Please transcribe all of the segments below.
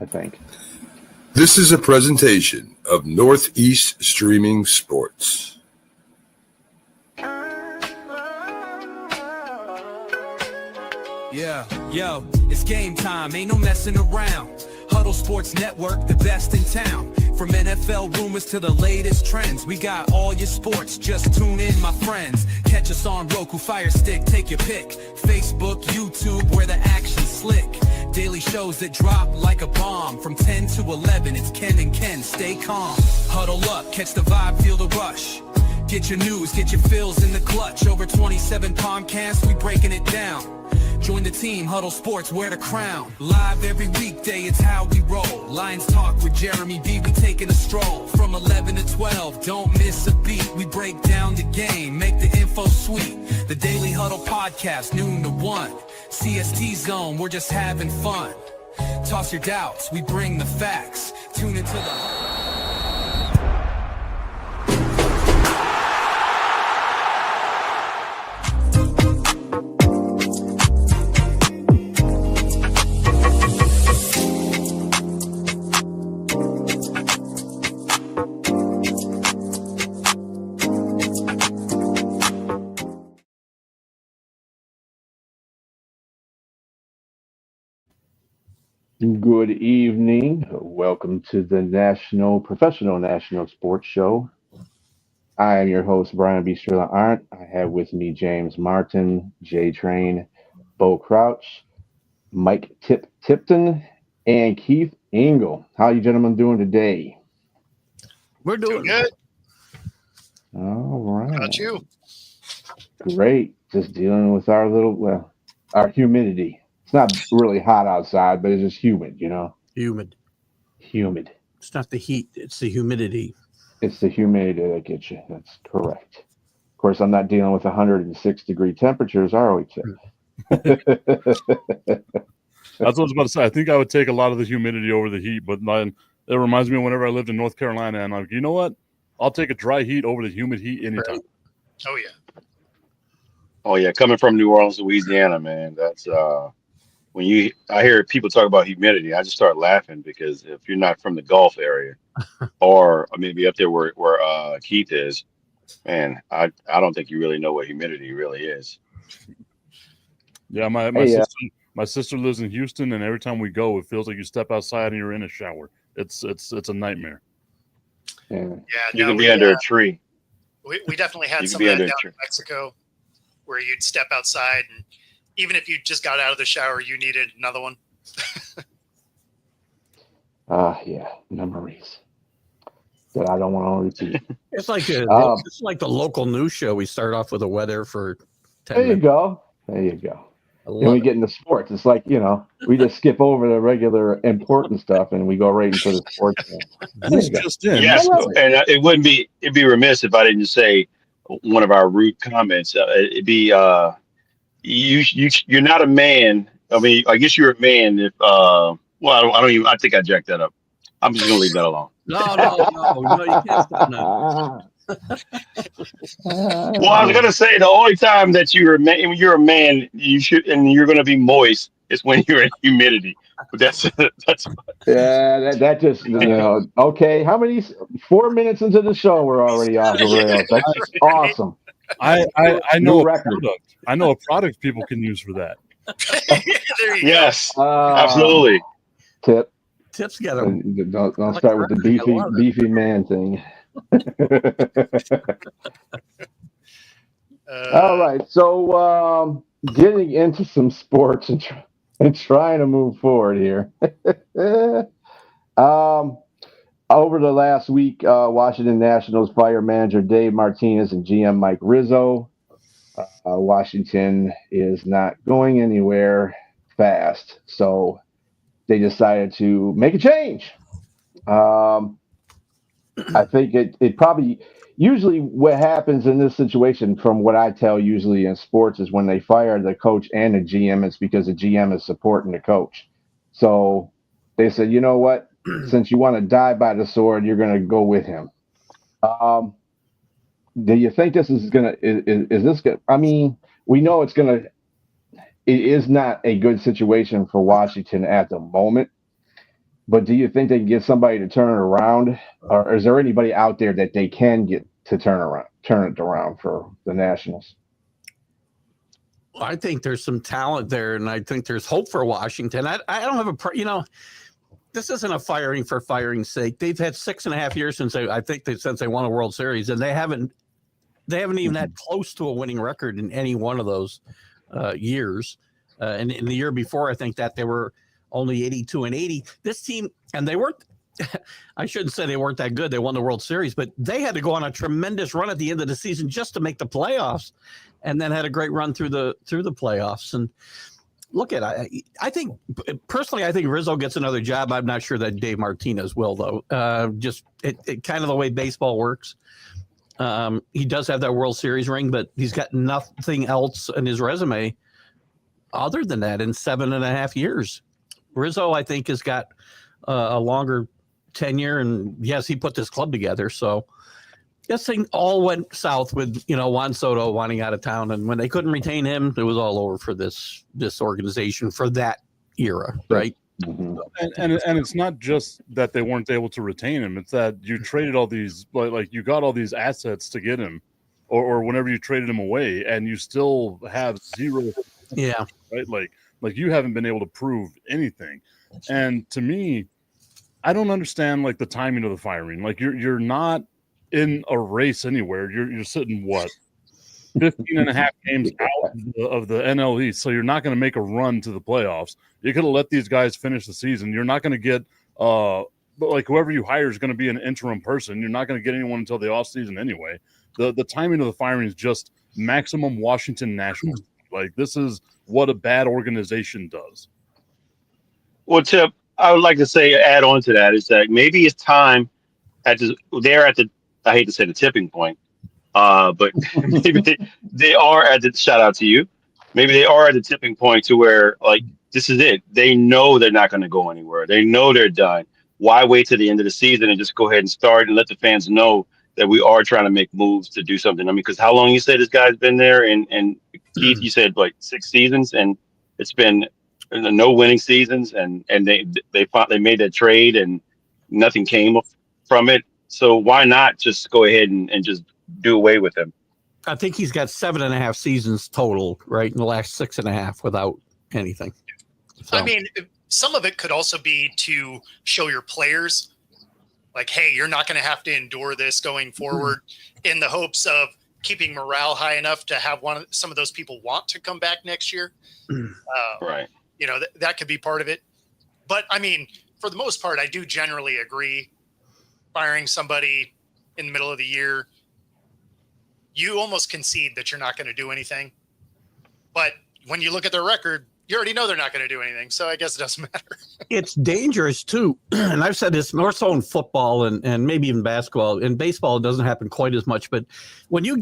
I think. This is a presentation of Northeast Streaming Sports. Yeah, yo, it's game time, ain't no messing around. Huddle Sports Network, the best in town. From NFL rumors to the latest trends, we got all your sports, just tune in, my friends. Catch us on Roku, Fire Stick, take your pick. Facebook, YouTube, where the action's slick. Daily shows that drop like a bomb. From 10 to 11, it's Ken and Ken, stay calm. Huddle up, catch the vibe, feel the rush. Get your news, get your fills in the clutch. Over 27 podcasts, we breaking it down. Join the team, Huddle Sports, wear the crown. Live every weekday, it's how we roll. Lions Talk with Jeremy B, we taking a stroll. From 11 to 12, don't miss a beat. We break down the game, make the info sweet. The Daily Huddle Podcast, noon to 1. CST Zone, we're just having fun. Toss your doubts, we bring the facts. Tune into the... Good evening. Welcome to the Professional National Sports Show. I am your host, Brian B. Sterling Arndt. I have with me James Martin, Jay Train, Bo Crouch, Mike Tipton, and Keith Engel. How are you gentlemen doing today? We're doing good. All right. How about you? Great. Just dealing with our humidity. It's not really hot outside, but it's just humid, you know? Humid. It's not the heat, it's the humidity. It's the humidity that gets you. That's correct. Of course, I'm not dealing with 106-degree temperatures, are we, Tim? That's what I was about to say. I think I would take a lot of the humidity over the heat, but it reminds me of whenever I lived in North Carolina, and I'm like, you know what? I'll take a dry heat over the humid heat anytime. Oh, yeah. Oh, yeah. Coming from New Orleans, Louisiana, man, that's I hear people talk about humidity, I just start laughing because if you're not from the Gulf area or maybe up there where Keith is, man, I don't think you really know what humidity really is. Yeah, my sister lives in Houston, and every time we go, it feels like you step outside and you're in a shower. It's a nightmare. Yeah, you can be under a tree. We definitely had some of that down in Mexico, where you'd step outside and even if you just got out of the shower, you needed another one. Yeah, memories that I don't want to repeat. It's like the local news show. We start off with the weather for 10 minutes. There you go. Then we get into sports. It's like, we just skip over the regular important stuff and we go right into the sports. Yes, and it'd be remiss if I didn't just say one of our rude comments. It'd be you're not a man. I mean, I guess you're a man if I think I jacked that up. I'm just gonna leave that alone. No, you can't stop now. Well, I was gonna say the only time that you're a man, you should, and you're gonna be moist is when you're in humidity. But that's yeah. That just okay. How many? 4 minutes into the show, we're already off the rails. That's just awesome. I know a product. I know a product people can use for that. There you yes, absolutely. Tips together. Don't start with the beefy man thing. All right, so getting into some sports and trying to move forward here. Over the last week, Washington Nationals fire manager Dave Martinez and GM Mike Rizzo. Washington is not going anywhere fast, so they decided to make a change. I think it probably usually what happens in this situation, from what I tell usually in sports, is when they fire the coach and the GM, it's because the GM is supporting the coach. So they said, you know what? Since you want to die by the sword, you're going to go with him. Do you think this is going to, is this good? I mean, we know it is not a good situation for Washington at the moment. But do you think they can get somebody to turn it around, or is there anybody out there that they can get to turn it around for the Nationals? I think there's some talent there, and I think there's hope for Washington. I don't have this isn't a firing for firing's sake. They've had 6.5 years since they won a World Series, and they haven't even had close to a winning record in any one of those years. And in the year before, I think that they were only 82-80. This team, and they weren't. I shouldn't say they weren't that good. They won the World Series, but they had to go on a tremendous run at the end of the season just to make the playoffs, and then had a great run through the playoffs. And look at, I think personally, I think Rizzo gets another job. I'm not sure that Dave Martinez will, though. Just it kind of the way baseball works. He does have that World Series ring, but he's got nothing else in his resume other than that in 7.5 years. Rizzo, I think, has got a longer tenure, and yes, he put this club together. So this thing all went south with Juan Soto wanting out of town, and when they couldn't retain him, it was all over for this organization for that era, right? Mm-hmm. And it's not just that they weren't able to retain him; it's that you traded all these like you got all these assets to get him, or whenever you traded him away, and you still have zero. Yeah, right. Like you haven't been able to prove anything, and to me, I don't understand like the timing of the firing. Like you're not in a race anywhere. You're sitting 15.5 games out of the NL East, so you're not going to make a run to the playoffs. You could have let these guys finish the season. You're not going to get like whoever you hire is going to be an interim person. You're not going to get anyone until the offseason anyway. The timing of the firing is just maximum Washington Nationals. Like this is what a bad organization does. Well, Tip, I would like to say, add on to that is that maybe it's time I hate to say the tipping point, but maybe they are at the, shout out to you. Maybe they are at the tipping point to where like, this is it. They know they're not going to go anywhere. They know they're done. Why wait to the end of the season and just go ahead and start and let the fans know that we are trying to make moves to do something? I mean, because how long you say this guy's been there, and Keith, you said like 6 seasons, and it's been no winning seasons, and they made that trade and nothing came from it. So why not just go ahead and just do away with him? I think he's got 7.5 seasons total, right, in the last 6.5 without anything. So. I mean, some of it could also be to show your players, like, hey, you're not going to have to endure this going forward, in the hopes of keeping morale high enough to have some of those people want to come back next year. Right. That could be part of it. But I mean, for the most part, I do generally agree. Firing somebody in the middle of the year, you almost concede that you're not going to do anything. But when you look at their record, you already know they're not going to do anything. So I guess it doesn't matter. It's dangerous too. And I've said this more so in football and maybe even basketball. In baseball, it doesn't happen quite as much. But when you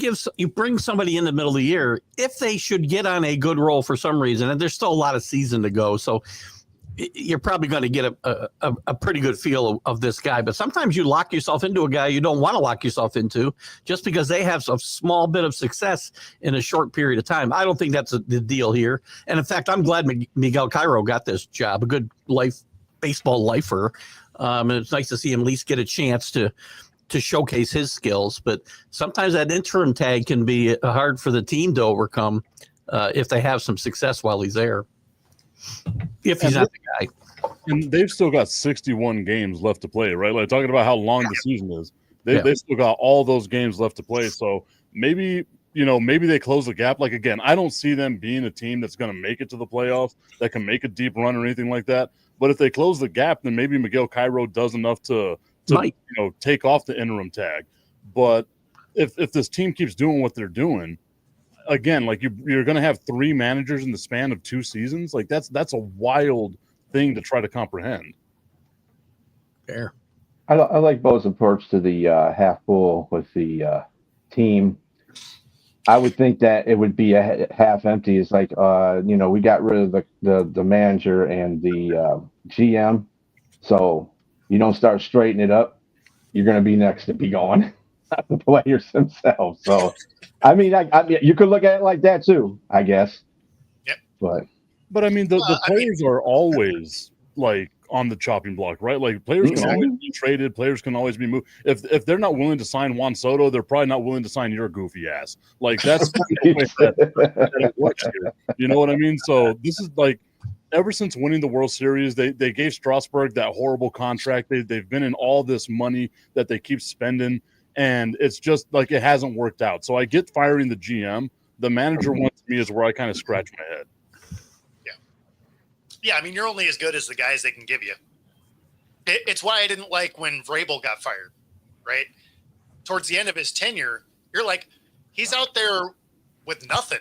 bring somebody in the middle of the year, if they should get on a good roll for some reason, and there's still a lot of season to go, so you're probably going to get a pretty good feel of this guy. But sometimes you lock yourself into a guy you don't want to lock yourself into just because they have a small bit of success in a short period of time. I don't think that's the deal here. And in fact, I'm glad Miguel Cairo got this job, a good baseball lifer. And it's nice to see him at least get a chance to showcase his skills. But sometimes that interim tag can be hard for the team to overcome if they have some success while he's there. If he's not the guy. And they've still got 61 games left to play, right? Like talking about how long the season is. They still got all those games left to play. So maybe they close the gap. Like, again, I don't see them being a team that's going to make it to the playoffs, that can make a deep run or anything like that. But if they close the gap, then maybe Miguel Cairo does enough to take off the interim tag. But if this team keeps doing what they're doing, again, like you're going to have 3 managers in the span of 2 seasons. Like that's a wild thing to try to comprehend. Fair. I like Bo's approach to the half full with the team. I would think that it would be a half empty. It's like, we got rid of the manager and the GM. So you don't start straightening it up, you're going to be next to be gone. Not the players themselves. So, I mean, you could look at it like that too, I guess. Yep. But I mean, the players are always like on the chopping block, right? Like players can always be traded, players can always be moved. If they're not willing to sign Juan Soto, they're probably not willing to sign your goofy ass. Like that's the way that it works here. You know what I mean? So this is like ever since winning the World Series, they gave Strasburg that horrible contract. They've been in all this money that they keep spending, and it's just like it hasn't worked out. So I get firing the GM. The manager one to me is where I kind of scratch my head. Yeah, I mean, you're only as good as the guys they can give you. It's why I didn't like when Vrabel got fired, right? Towards the end of his tenure, you're like, he's out there with nothing.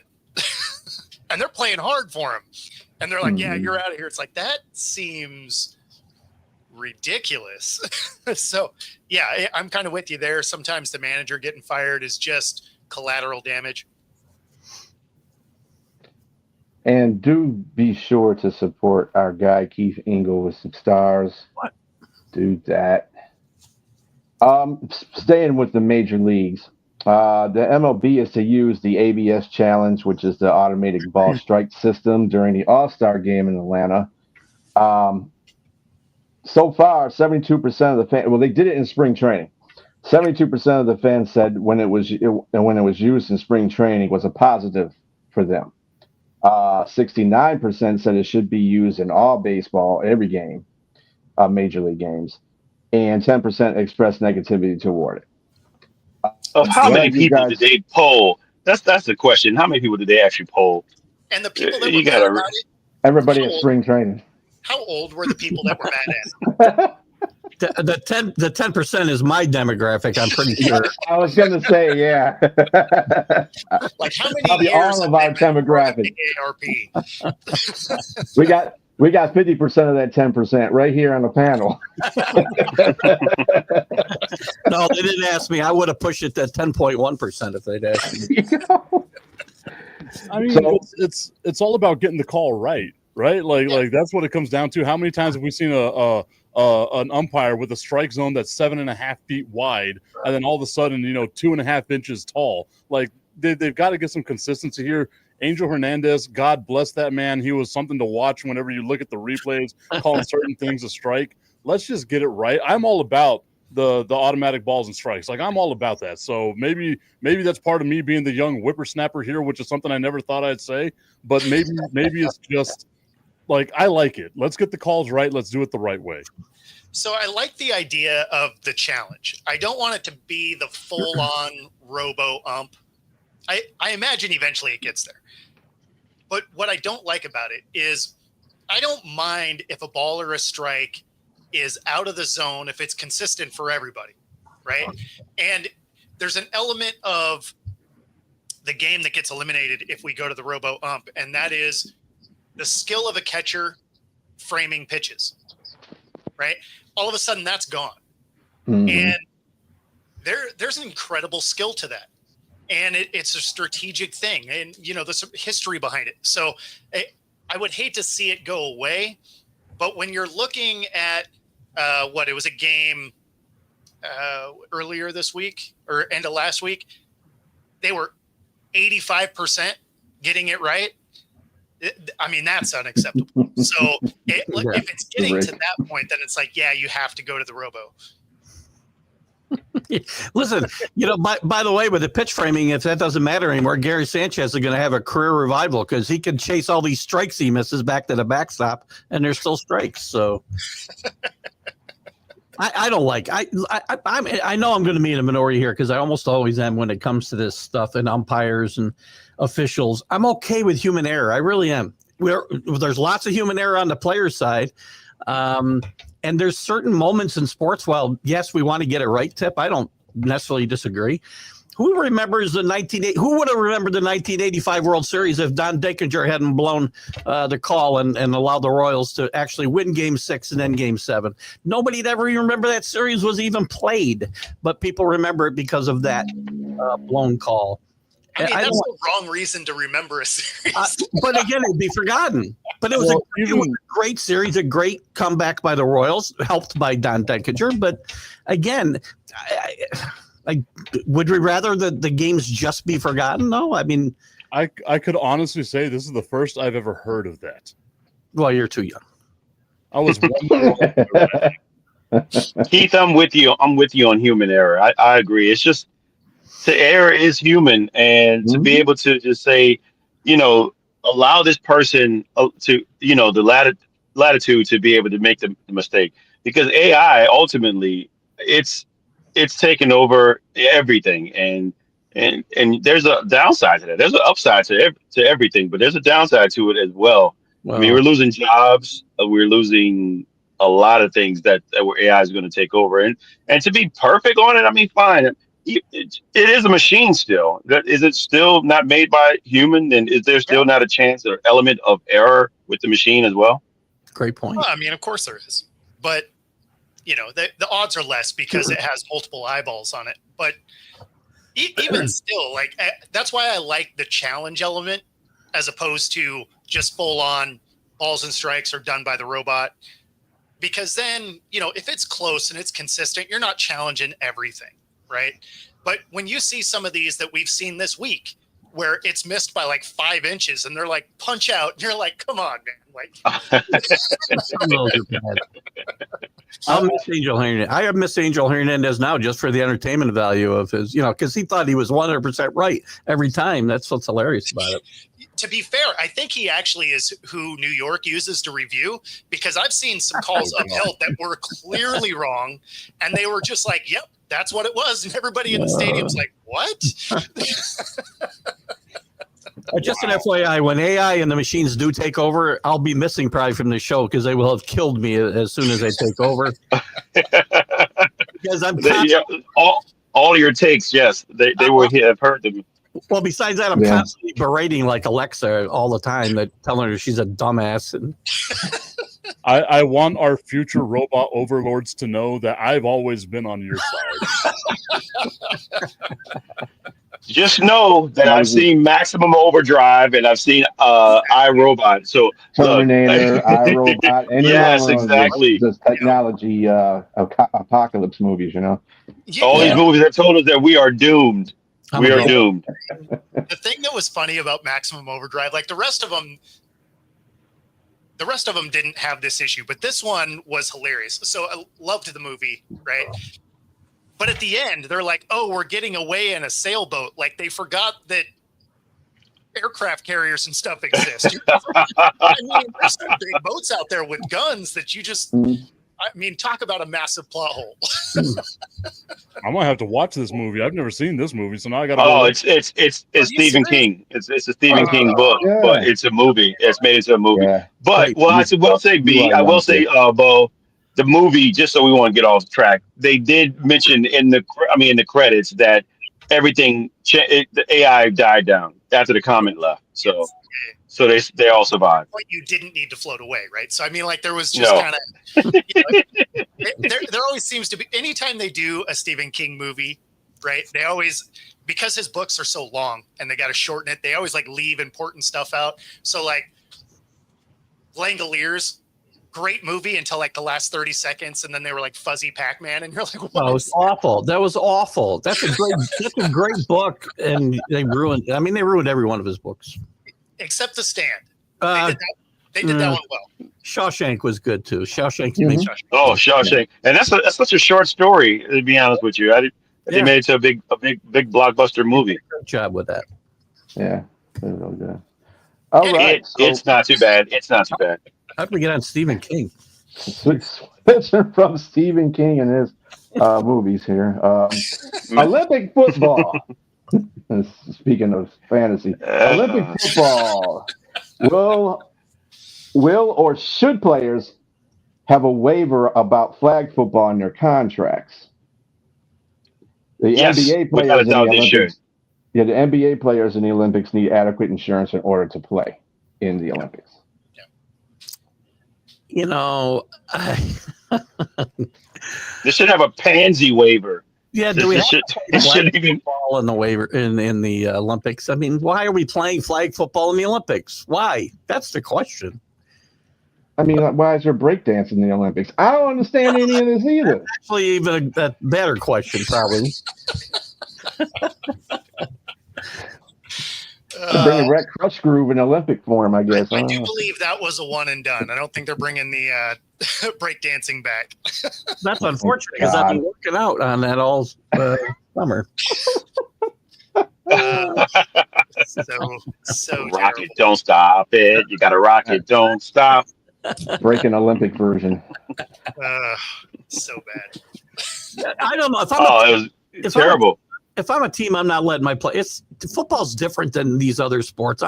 And they're playing hard for him. And they're like, yeah, you're out of here. It's like, that seems ridiculous. So, yeah, I'm kind of with you there. Sometimes the manager getting fired is just collateral damage. And do be sure to support our guy Keith Engel with some stars. What? Do that. Staying with the major leagues, the MLB is to use the ABS challenge, which is the automated ball strike system, during the All-Star game in Atlanta. So far, 72% of the fans, well, they did it in spring training. 72% of the fans said when it was used in spring training was a positive for them. 69% said it should be used in all baseball, every game, major league games, and 10% expressed negativity toward it. Of how many people did they poll? That's the question. How many people did they actually poll? And the people that were mad about it, everybody at spring training. How old were the people that were mad at it? The 10% is my demographic, I'm pretty sure. I was going to say, yeah. Like how many Probably years all of our demographic. AARP? We got 50% of that 10% right here on the panel. No, they didn't ask me. I would have pushed it to 10.1% if they'd asked me. I mean, it's all about getting the call right? Like that's what it comes down to. How many times have we seen an umpire with a strike zone that's 7.5 feet wide, and then all of a sudden, 2.5 inches tall? Like they've got to get some consistency here. Angel Hernandez, God bless that man. He was something to watch whenever you look at the replays, calling certain things a strike. Let's just get it right. I'm all about the automatic balls and strikes. Like I'm all about that. So maybe that's part of me being the young whippersnapper here, which is something I never thought I'd say. But maybe it's just like I like it. Let's get the calls right. Let's do it the right way. So I like the idea of the challenge. I don't want it to be the full-on robo-ump. I imagine eventually it gets there. But what I don't like about it is I don't mind if a ball or a strike is out of the zone if it's consistent for everybody, right? And there's an element of the game that gets eliminated if we go to the robo-ump, and that is the skill of a catcher framing pitches, right? All of a sudden that's gone. Mm-hmm. And there's an incredible skill to that. And it's a strategic thing. And, there's some history behind it. So I would hate to see it go away. But when you're looking at it was a game earlier this week or end of last week, they were 85% getting it right. I mean, that's unacceptable. So if it's getting to that point, then it's like, yeah, you have to go to the robo. Listen, by the way, with the pitch framing, if that doesn't matter anymore, Gary Sanchez is going to have a career revival because he can chase all these strikes he misses back to the backstop, and they're still strikes. So I don't like. I know I'm going to be in a minority here because I almost always am when it comes to this stuff and umpires and officials. I'm okay with human error. I really am. There's lots of human error on the player side. And there's certain moments in sports, well, yes, we want to get it right, Tip. I don't necessarily disagree. Who remembers who would have remembered the 1985 World Series if Don Denkinger hadn't blown the call and allowed the Royals to actually win Game 6 and then Game 7? Nobody'd ever even remember that series was even played, but people remember it because of that blown call. I mean, that's the wrong reason to remember a series. But again, it'd be forgotten. But it was a great series, a great comeback by the Royals, helped by Don Denkinger. But again, would we rather the games just be forgotten? No, I mean, I could honestly say this is the first I've ever heard of that. Well, you're too young. I was wondering. Keith, I'm with you. I'm with you on human error. I agree. It's just the error is human, and to be able to just say, allow this person to, the latitude to be able to make the mistake, because AI ultimately it's taken over everything, and there's a downside to that. There's an upside to everything, but there's a downside to it as well. I mean, we're losing jobs. We're losing a lot of things that where AI is going to take over. And to be perfect on it, I mean, fine. It is a machine still. Is it still not made by human? And is there still not a chance or element of error with the machine as well? Great point. Well, I mean, of course there is, but the odds are less because it has multiple eyeballs on it. But even still, like, that's why I like the challenge element as opposed to just full on balls and strikes are done by the robot. Because then, if it's close and it's consistent, you're not challenging everything, right? But when you see some of these that we've seen this week where it's missed by like 5 inches and they're like, punch out, and you're like, come on, man. Like, Some of those are bad. I'll miss Angel Hernandez. I have missed Angel Hernandez now just for the entertainment value of his, because he thought he was 100% right every time. That's what's hilarious about it. To be fair, I think he actually is who New York uses to review, because I've seen some calls upheld that were clearly wrong, and they were just like, yep, that's what it was. And everybody in the stadium's like, what? Just an FYI, when AI and the machines do take over, I'll be missing probably from the show because they will have killed me as soon as they take over. Because I'm all your takes, yes, they will have heard them. Well, besides that, I'm constantly berating like Alexa all the time, telling her she's a dumbass. And I want our future robot overlords to know that I've always been on your side. Just know that I've seen Maximum Overdrive and I've seen iRobot. So Terminator, iRobot, any yes, exactly. This technology apocalypse movies, All these movies have told us that we are doomed. We are doomed. The thing that was funny about Maximum Overdrive, like the rest of them didn't have this issue, but this one was hilarious. So I loved the movie, right? But at the end, they're like, oh, we're getting away in a sailboat. Like they forgot that aircraft carriers and stuff exist. I mean, there's some big boats out there with guns that you just... I mean, talk about a massive plot hole. I'm gonna have to watch this movie. I've never seen this movie, so now I got to. Oh, it's Stephen King. It's a Stephen King book, but it's a movie. It's made into a movie. Yeah. But I will say, Bo, the movie. Just so we won't get off track, they did mention in the credits that everything the AI died down after the comet left. So they all survived. But you didn't need to float away, right? So I mean, like there was just kind of there always seems to be, anytime they do a Stephen King movie, right? They always, because his books are so long and they got to shorten it, they always like leave important stuff out. So like Langoliers, great movie until like the last 30 seconds, and then they were like Fuzzy Pac-Man, and you're like, what? That was awful. That was awful. That's a great book, and they ruined every one of his books. Except The Stand. They did that one well. Shawshank was good too. Shawshank. Shawshank. And that's such a short story, to be honest with you. They made it to a big blockbuster movie. Good job with that. Yeah, really good. All right. It's not too bad. It's not too bad. How did we get on Stephen King? Switching from Stephen King and his movies here. Olympic football. Speaking of fantasy, Olympic football. Will or should players have a waiver about flag football in their contracts? The NBA players in the Olympics. Yeah, the NBA players in the Olympics need adequate insurance in order to play in the Olympics. They should have a pansy waiver. Yeah, do we have flag football in the waiver in the Olympics? I mean, why are we playing flag football in the Olympics? Why? That's the question. I mean, why is there breakdance in the Olympics? I don't understand any of this either. Actually, even a better question, probably. Bring the Red Crush Groove in Olympic form, I guess. I do believe that was a one and done. I don't think they're bringing the breakdancing back. That's unfortunate because I've been working out on that all summer. So rock it, don't stop it. You got to rock it, don't stop. Breaking Olympic version. So bad. I don't know if It was terrible. If I'm a team, I'm not letting my play. Football's different than these other sports.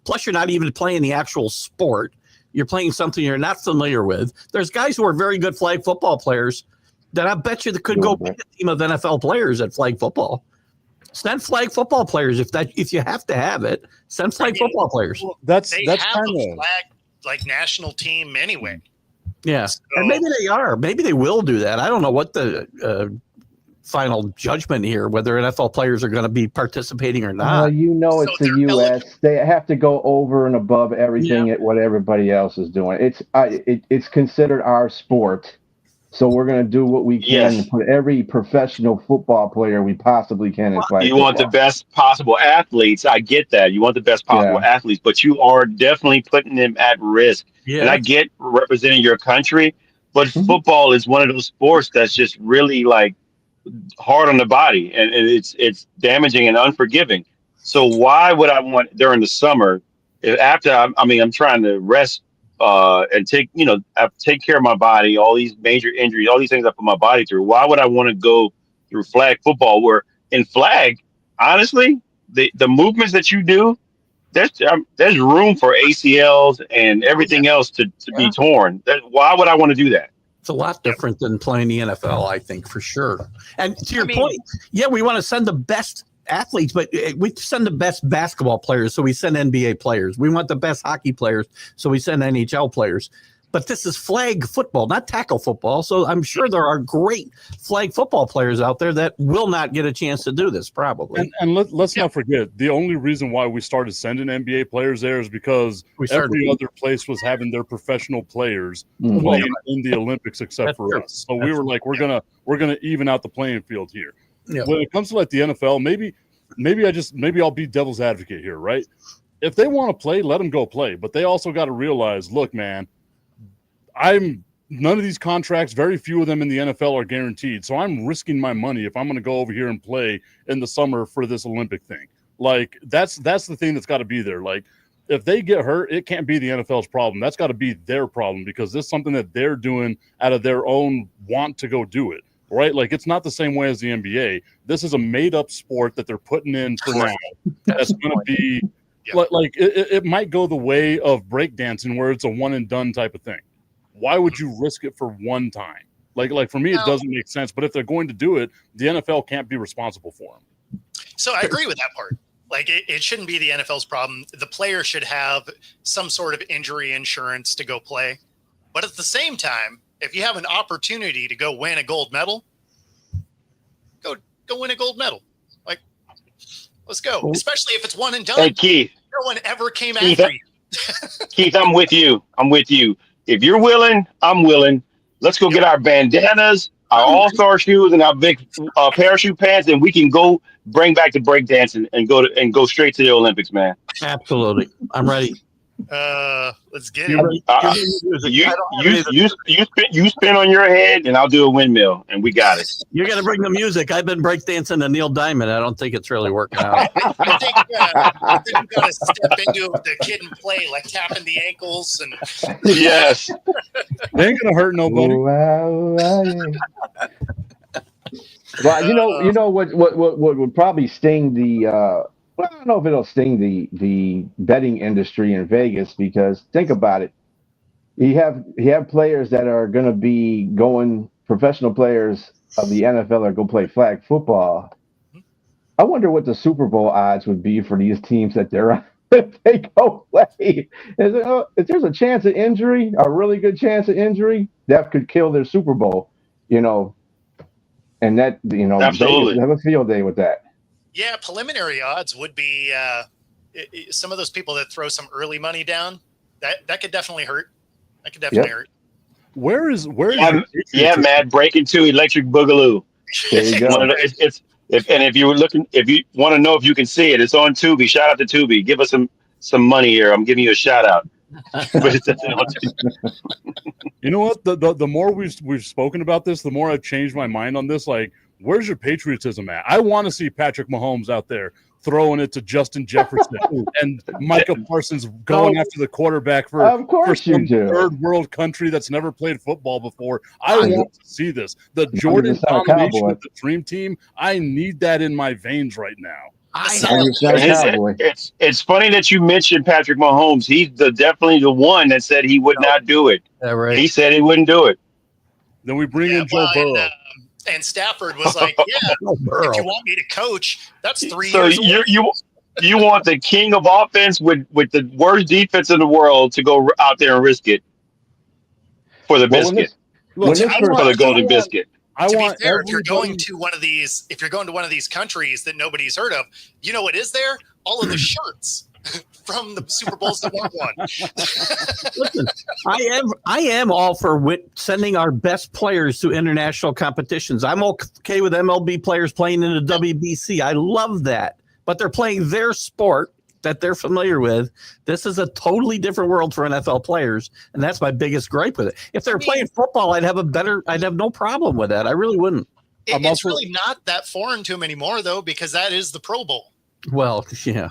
Plus you're not even playing the actual sport. You're playing something you're not familiar with. There's guys who are very good flag football players that I bet you that could go beat a team of NFL players at flag football. Send flag football players if you have to have it. Send flag football players. Well, that's have kind a of flag like national team anyway. Yeah, So, and maybe they are. Maybe they will do that. I don't know what the final judgment here, whether NFL players are going to be participating or not. It's the they're U.S. eligible. They have to go over and above everything at what everybody else is doing. It's considered our sport, so we're going to do what we can to put every professional football player we possibly can in flag You want the best possible athletes. I get that. You want the best possible athletes, but you are definitely putting them at risk. Yeah. And I get representing your country, but football is one of those sports that's just really like hard on the body, and it's damaging and unforgiving. So why would I want during the summer, I'm trying to rest and take care of my body, all these major injuries, all these things I put my body through. Why would I want to go through flag football where in flag, honestly, the movements that you do, there's room for ACLs and everything else to be torn. Why would I want to do that? It's a lot different than playing the NFL, I think, for sure. And to your point, we want to send the best athletes, but we send the best basketball players, so we send NBA players. We want the best hockey players, so we send NHL players. But this is flag football, not tackle football. So I'm sure there are great flag football players out there that will not get a chance to do this, probably. And let's not forget, the only reason why we started sending NBA players there is because every other place was having their professional players playing in the Olympics except for us. So we were like, we're gonna even out the playing field here. Yeah. When it comes to like the NFL, maybe I'll be devil's advocate here, right? If they want to play, let them go play. But they also got to realize, look, man, none of these contracts, very few of them in the NFL are guaranteed. So I'm risking my money if I'm going to go over here and play in the summer for this Olympic thing. Like that's the thing that's got to be there. Like if they get hurt, it can't be the NFL's problem. That's got to be their problem because this is something that they're doing out of their own want to go do it. Right? Like it's not the same way as the NBA. This is a made up sport that they're putting in for now. That's going to be like it might go the way of breakdancing where it's a one and done type of thing. Why would you risk it for one time? Like for me, it doesn't make sense. But if they're going to do it, the NFL can't be responsible for them. So I agree with that part. Like it shouldn't be the NFL's problem. The player should have some sort of injury insurance to go play. But at the same time, if you have an opportunity to go win a gold medal, go win a gold medal. Like, let's go. Especially if it's one and done. Hey, Keith. No one ever came after you. Keith, I'm with you. If you're willing, I'm willing. Let's go get our bandanas, our all-star shoes, and our big parachute pants, and we can go bring back the breakdancing and go straight to the Olympics, man. Absolutely. I'm ready. Let's get it. You spin on your head, and I'll do a windmill, and we got it. You're going to bring the music. I've been breakdancing to Neil Diamond. I don't think it's really working out. I think you got to step into the kid and play, like tapping the ankles and. Yes. They ain't gonna hurt nobody. Well, you know what would probably sting the. I don't know if it'll sting the betting industry in Vegas because think about it. You have players that are going to be going, professional players of the NFL are going to play flag football. I wonder what the Super Bowl odds would be for these teams that they're on if they go play. If there's a chance of injury, a really good chance of injury, that could kill their Super Bowl, and that, Absolutely. Vegas have a field day with that. Yeah, preliminary odds would be some of those people that throw some early money down. That could definitely hurt. That could definitely hurt. Where is Matt, breaking to Electric Boogaloo. There you go. If you were looking, if you want to know if you can see it, it's on Tubi. Shout out to Tubi. Give us some money here. I'm giving you a shout out. But it's definitely on Tubi. You know what? The more we've spoken about this, the more I've changed my mind on this. Like, where's your patriotism at? I want to see Patrick Mahomes out there throwing it to Justin Jefferson and Micah Parsons going after the quarterback for some third world country that's never played football before. I want to see this. The Jordan domination of the Dream Team, I need that in my veins right now. It's funny that you mentioned Patrick Mahomes. He's definitely the one that said he would not do it. Right. He said he wouldn't do it. Then we bring in Joe Burrow. And Stafford was like, "Yeah, if you want me to coach, that's 3 so years." So you want the king of offense with the worst defense in the world to go out there and risk it for the biscuit, for the golden biscuit. To be fair, if you're going to one of these countries that nobody's heard of, you know what is there? All of the shirts from the Super Bowls that weren't won. Listen, I am all for sending our best players to international competitions. I'm okay with MLB players playing in the WBC. I love that, but they're playing their sport that they're familiar with. This is a totally different world for NFL players, and that's my biggest gripe with it. If they're playing football, I'd have no problem with that. I really wouldn't. It's really not that foreign to them anymore, though, because that is the Pro Bowl. Well, yeah.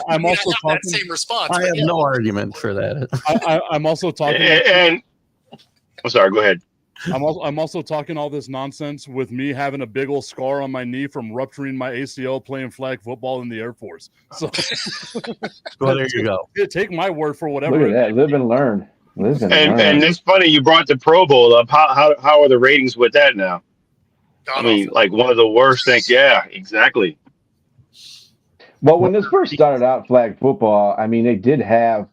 I'm also talking. That same response. I have no argument for that. I'm also talking. And I'm sorry. Go ahead. I'm also talking all this nonsense with me having a big old scar on my knee from rupturing my ACL playing flag football in the Air Force. So, well, there you go. Take my word for whatever. Look at that. Live and learn. And it's funny you brought the Pro Bowl up. How are the ratings with that now? I mean, like one of the worst things. Yeah, exactly. Well, when this first started out, flag football, I mean, they did have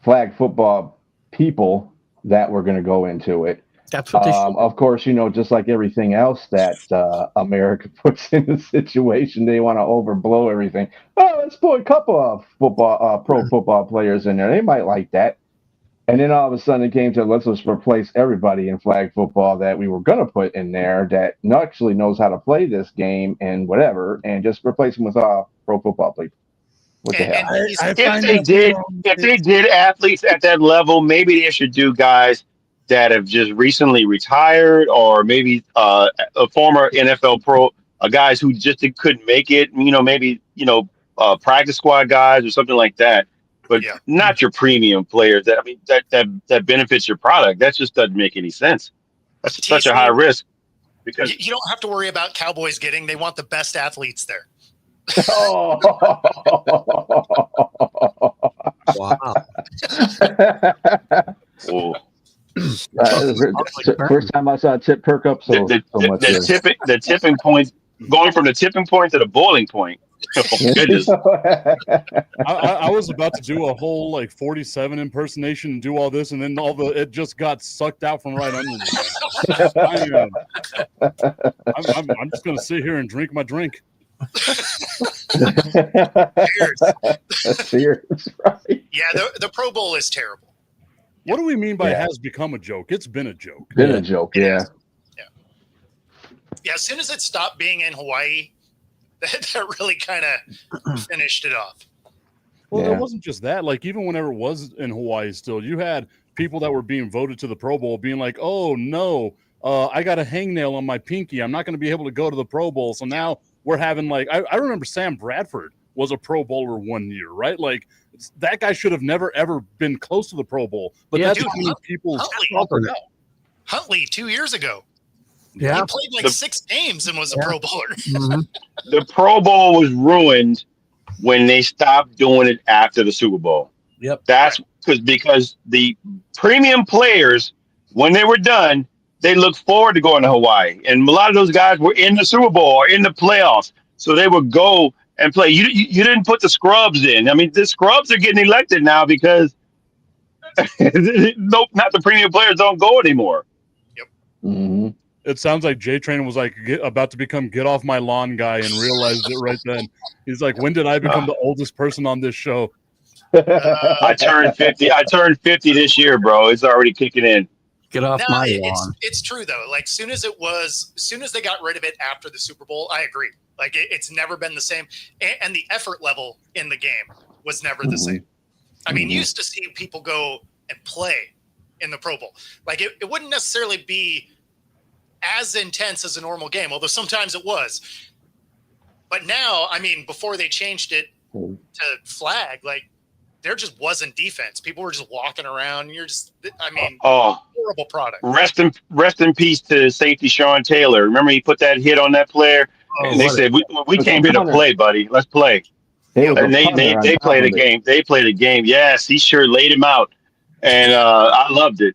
flag football people that were going to go into it. That's what they should. Of course, just like everything else that America puts in the situation, they want to overblow everything. Oh, let's put a couple of pro football players in there. They might like that. And then all of a sudden it came to let's just replace everybody in flag football that we were going to put in there that actually knows how to play this game and whatever, and just replace them with pro football people. What the hell? If they did athletes at that level, maybe they should do guys that have just recently retired, or maybe a former NFL pro, guys who just couldn't make it. Maybe practice squad guys or something like that. But not your premium players. That benefits your product. That just doesn't make any sense. That's such a high risk. Because you don't have to worry about Cowboys getting. They want the best athletes there. Oh. Wow. First time I saw Tip perk up so much. The tipping point, going from the tipping point to the boiling point. Oh, goodness. I was about to do a whole 47 impersonation and do all this, and then it just got sucked out from right under me. I'm just gonna sit here and drink my drink. Cheers. Right. Yeah, the Pro Bowl is terrible. What do we mean by has become a joke? It's been a joke. A joke, yeah. Yeah, as soon as it stopped being in Hawaii, that really kind of finished it off. Well, it wasn't just that. Even whenever it was in Hawaii still, you had people that were being voted to the Pro Bowl being like, oh, no, I got a hangnail on my pinky. I'm not going to be able to go to the Pro Bowl. So now we're having I remember Sam Bradford was a Pro Bowler 1 year, right? That guy should have never, ever been close to the Pro Bowl. But that's what many people Huntley 2 years ago. Yeah. He played 6 games and was a Pro Bowler. Mm-hmm. The Pro Bowl was ruined when they stopped doing it after the Super Bowl. Yep. That's because the premium players, when they were done, they looked forward to going to Hawaii. And a lot of those guys were in the Super Bowl or in the playoffs. So they would go and play. You didn't put the scrubs in. I mean, the scrubs are getting elected now because not the premium players don't go anymore. Yep. Mm-hmm. It sounds like J-Train was about to become get off my lawn guy and realized it right then. He's like, when did I become the oldest person on this show? I turned 50. I turned 50 this year, bro. It's already kicking in. Get off No, my it's lawn. it's true though. Like soon as they got rid of it after the Super Bowl, I agree. Like it's never been the same, and the effort level in the game was never the same. I mean, you used to see people go and play in the Pro Bowl. Like it wouldn't necessarily be as intense as a normal game, although sometimes it was. But now, I mean, before they changed it to flag, like there just wasn't defense. People were just walking around. Horrible product. Rest in peace to safety Sean Taylor. Remember he put that hit on that player, and they said, "We came here to play, buddy. Let's play." And they played a game. They played a game. Yes, he sure laid him out, and I loved it.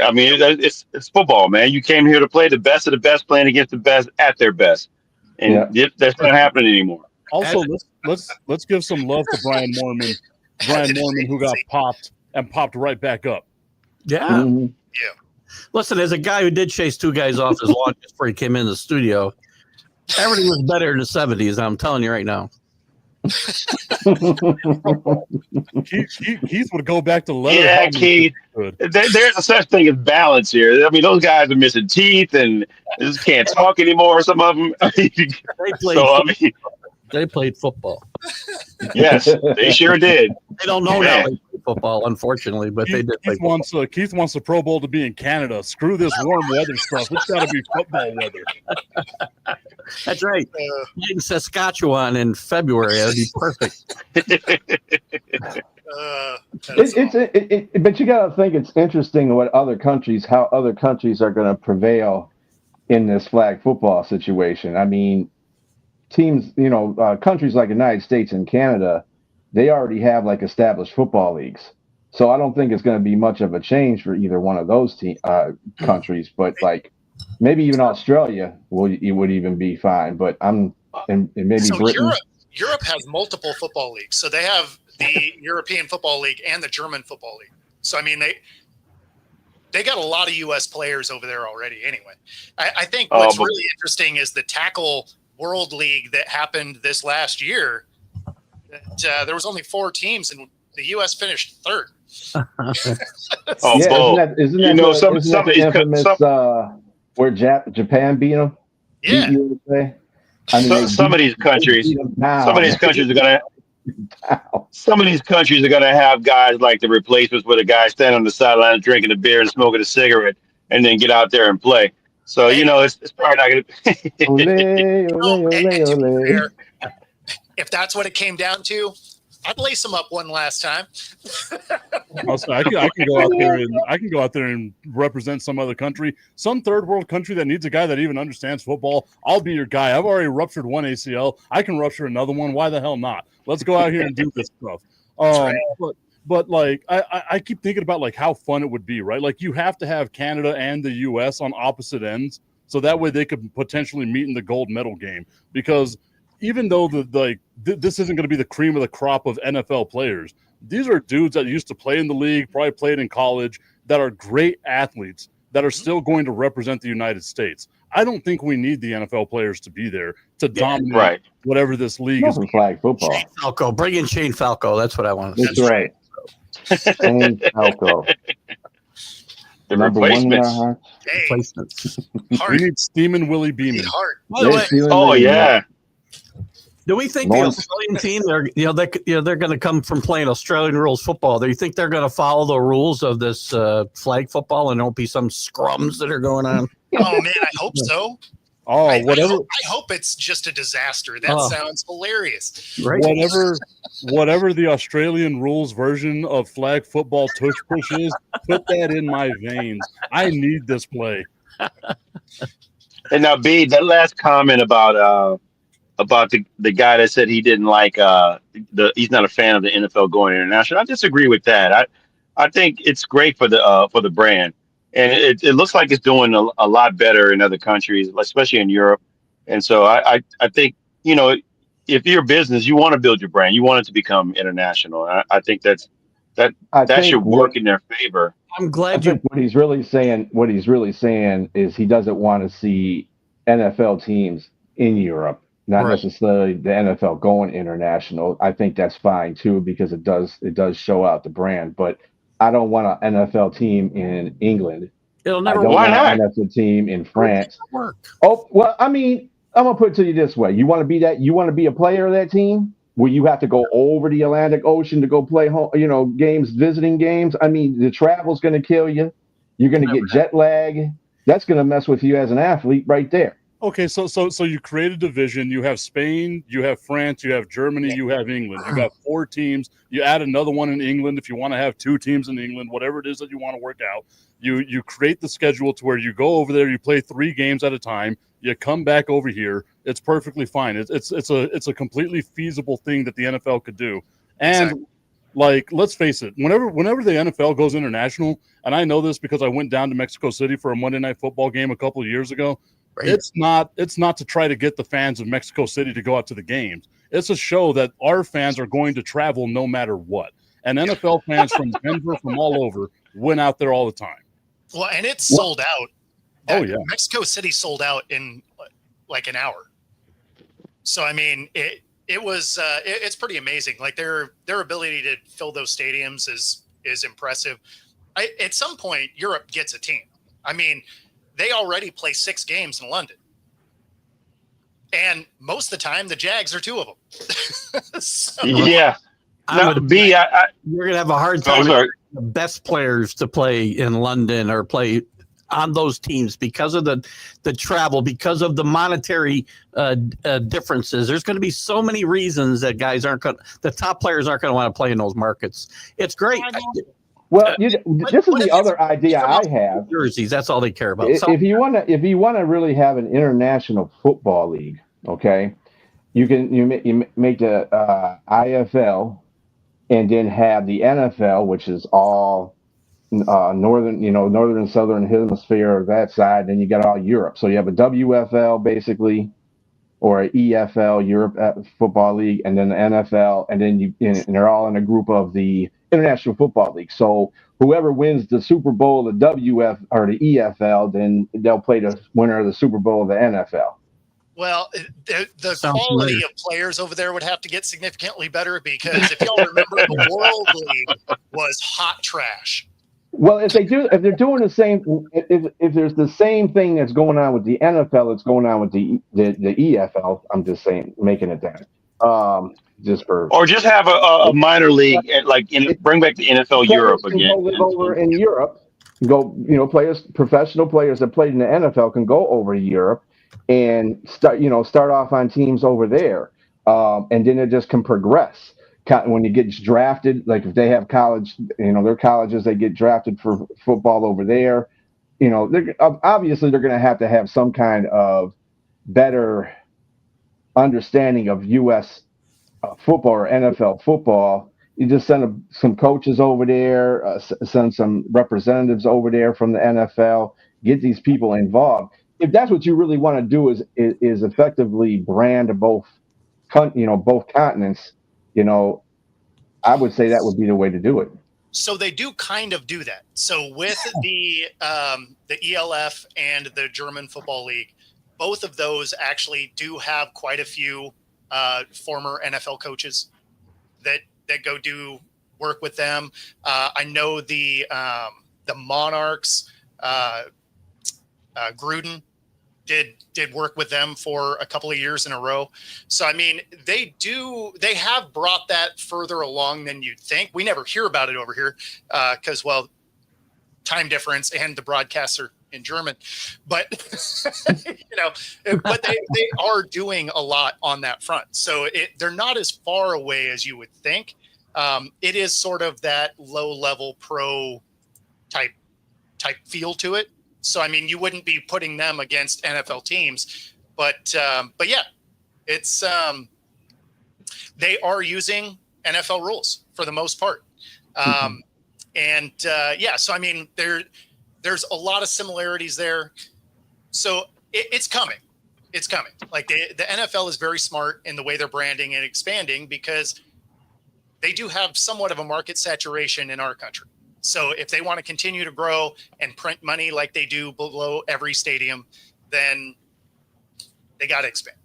I mean, it's football, man. You came here to play the best of the best, playing against the best at their best, and that's not happening anymore. Also, let's give some love to Brian Moorman. Brian Moorman, who got popped right back up. Yeah. Listen, as a guy who did chase two guys off his lawn before he came in the studio, everything was better in the 70s. I'm telling you right now. Keith would go back to leather. Yeah, Keith. There's a such thing as balance here. I mean, those guys are missing teeth and just can't talk anymore. Some of them. They played football. Yes, they sure did. They don't know now they play football, unfortunately, but they did. Keith wants the Pro Bowl to be in Canada. Screw this warm weather stuff. It's got to be football weather. That's right. In Saskatchewan in February, that'd be perfect. But you got to think it's interesting how other countries are going to prevail in this flag football situation. I mean, teams, countries like the United States and Canada, they already have like established football leagues. So I don't think it's going to be much of a change for either one of those countries. But like maybe even Australia would even be fine. But and maybe so Britain. Europe has multiple football leagues. So they have the European Football League and the German Football League. So I mean they got a lot of U.S. players over there already. Anyway, I think what's really interesting is the Tackle World League that happened this last year. That, there was only 4 teams, and the U.S. finished 3rd. Isn't that the infamous where Japan beat them? Yeah. I mean, some of these countries are gonna. Some of these countries are gonna have guys like the replacements, where the guy standing on the sideline drinking a beer and smoking a cigarette, and then get out there and play. So it's probably not gonna. If that's what it came down to, I'd lace them up one last time. Also, I can go out there and represent some other country, some third world country that needs a guy that even understands football. I'll be your guy. I've already ruptured one ACL. I can rupture another one. Why the hell not? Let's go out here and do this stuff. But like I keep thinking about like how fun it would be, right? Like you have to have Canada and the US on opposite ends, so that way they could potentially meet in the gold medal game. Because even though this isn't going to be the cream of the crop of NFL players, these are dudes that used to play in the league, probably played in college, that are great athletes that are still going to represent the United States. I don't think we need the NFL players to be there to dominate whatever this league is. Flag football. Shane Falco. Bring in Shane Falco. That's what I want to say. That's right. Shane Falco. The replacements. Replacements. We need Steamin' Willie Beeman. Oh yeah. Do we think the Australian team they're going to come from playing Australian rules football? Do you think they're going to follow the rules of this flag football and there won't be some scrums that are going on? Oh man, I hope so. Whatever. I hope it's just a disaster. That sounds hilarious. Right. Whatever the Australian rules version of flag football tush push is, put that in my veins. I need this play. And now, B, that last comment about the guy that said he didn't like he's not a fan of the NFL going international. I disagree with that. I think it's great for the brand, and it looks like it's doing a lot better in other countries, especially in Europe. And so I think if you're a business, you want to build your brand, you want it to become international. I think that should work in their favor. I'm glad what he's really saying is he doesn't want to see NFL teams in Europe. Not necessarily the NFL going international. I think that's fine too, because it does show out the brand. But I don't want an NFL team in England It'll I never don't Why want not? an NFL team in France. work. Oh, well, I mean, I'm gonna put it to you this way: you want to be that? You want to be a player of that team where you have to go over the Atlantic Ocean to go play home, games, visiting games. I mean, the travel's going to kill you. You're going to get jet lag. That's going to mess with you as an athlete right there. Okay, so you create a division. You have Spain, you have France, you have Germany, you have England. You got 4 teams. You add another one in England if you want to have 2 teams in England. Whatever it is that you want to work out. You create the schedule to where you go over there. You play 3 games at a time. You come back over here. It's perfectly fine. It's a completely feasible thing that the NFL could do. And Exactly. like, let's face it, whenever the NFL goes international, and I know this because I went down to Mexico City for a Monday Night Football game a couple of years ago. Right. It's not to try to get the fans of Mexico City to go out to the games. It's a show that our fans are going to travel no matter what. And NFL fans from Denver, from all over, went out there all the time. Well, and it's sold out. Oh, yeah. Mexico City sold out in like an hour. So I mean, it's pretty amazing. Like their ability to fill those stadiums is impressive. At some point, Europe gets a team. I mean, they already play 6 games in London, and most of the time, the Jags are 2 of them. So, Yeah. No, B, You're going to have a hard I'm time sorry. with the best players to play in London or play on those teams because of the travel, because of the monetary differences. There's going to be so many reasons that the top players aren't going to want to play in those markets. It's great. Well, this is the other idea I have. Jerseys, that's all they care about. If you want to really have an international football league, okay, you make the IFL, and then have the NFL, which is all northern and southern hemisphere of that side. Then you got all Europe. So you have a WFL basically, or an EFL, Europe Football League, and then the NFL, and then and they're all in a group of the International Football League. So whoever wins the Super Bowl, the WF or the EFL, then they'll play the winner of the Super Bowl of the NFL. well, the Sounds quality familiar. of players over there would have to get significantly better because if y'all remember, the World League was hot trash. Well, if they're doing the same, if there's the same thing that's going on with the NFL, it's going on with the EFL. I'm just saying, making it that. Just for or just have a minor league and bring back the NFL Europe players can again. go live over in Europe. Professional players that played in the NFL can go over to Europe and start off on teams over there, and then it just can progress. When you get drafted, like if they have college, their colleges, they get drafted for football over there. Obviously they're going to have some kind of better understanding of U.S. Football or NFL football. You just send some coaches over there, send some representatives over there from the NFL, get these people involved. If that's what you really want to do, is effectively brand both continents. I would say that would be the way to do it. So they do kind of do that. So with the ELF and the German Football League, both of those actually do have quite a few former NFL coaches that go do work with them. I know the Monarchs, Gruden did work with them for a couple of years in a row. So, I mean, they have brought that further along than you'd think. We never hear about it over here because, time difference and the broadcasts are in German, but but they are doing a lot on that front. So they're not as far away as you would think. It is sort of that low level pro type feel to it. So, I mean, you wouldn't be putting them against NFL teams, but yeah, it's they are using NFL rules for the most part. So, I mean, there's a lot of similarities there. So it's coming. It's coming. Like the NFL is very smart in the way they're branding and expanding because they do have somewhat of a market saturation in our country. So if they want to continue to grow and print money like they do below every stadium, then they got to expand.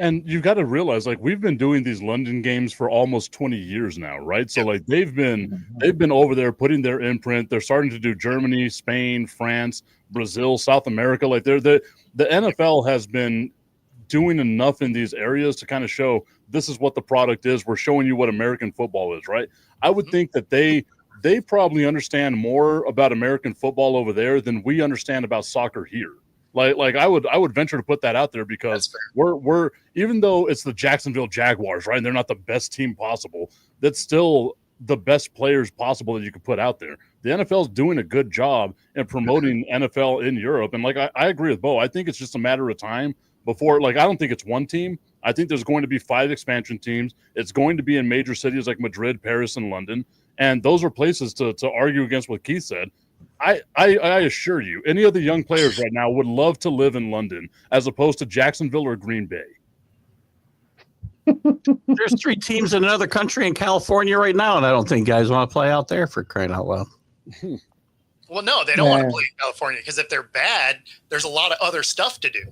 And you got to realize, like, we've been doing these London games for almost 20 years now, right? So like they've been over there putting their imprint. They're starting to do Germany, Spain, France, Brazil, South America. Like the NFL has been doing enough in these areas to kind of show this is what the product is. We're showing you what American football is, right? I would think that they probably understand more about American football over there than we understand about soccer here. Like I would venture to put that out there, because we're even though it's the Jacksonville Jaguars, right? And they're not the best team possible, that's still the best players possible that you could put out there. The NFL is doing a good job in promoting NFL in Europe. And like I agree with Bo. I think it's just a matter of time before, like, I don't think it's one team. I think there's going to be 5 expansion teams. It's going to be in major cities like Madrid, Paris, and London. And those are places to argue against what Keith said. I assure you, any of the young players right now would love to live in London as opposed to Jacksonville or Green Bay. There's 3 teams in another country in California right now, and I don't think guys want to play out there, for crying out loud. Well, no, they don't want to play in California, because if they're bad, there's a lot of other stuff to do.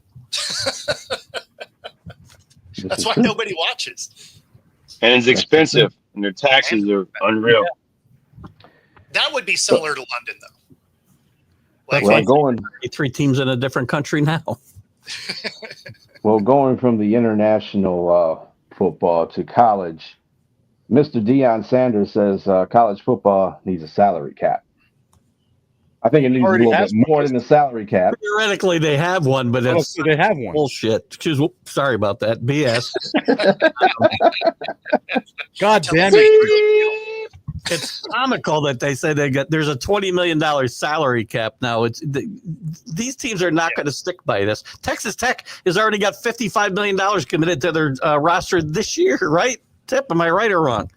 That's why nobody watches. And it's expensive, and their taxes are unreal. That would be similar to London, though. Like, Well, going 3 teams in a different country now. going from the international football to college, Mr. Deion Sanders says college football needs a salary cap. I think it needs a little bit more than the salary cap. Theoretically, they have one, but it's they have one. bullshit. Sorry about that. BS. God damn it. It's comical that they say there's a $20 million salary cap now. These teams are not going to stick by this. Texas Tech has already got $55 million committed to their roster this year, right? Tip, am I right or wrong?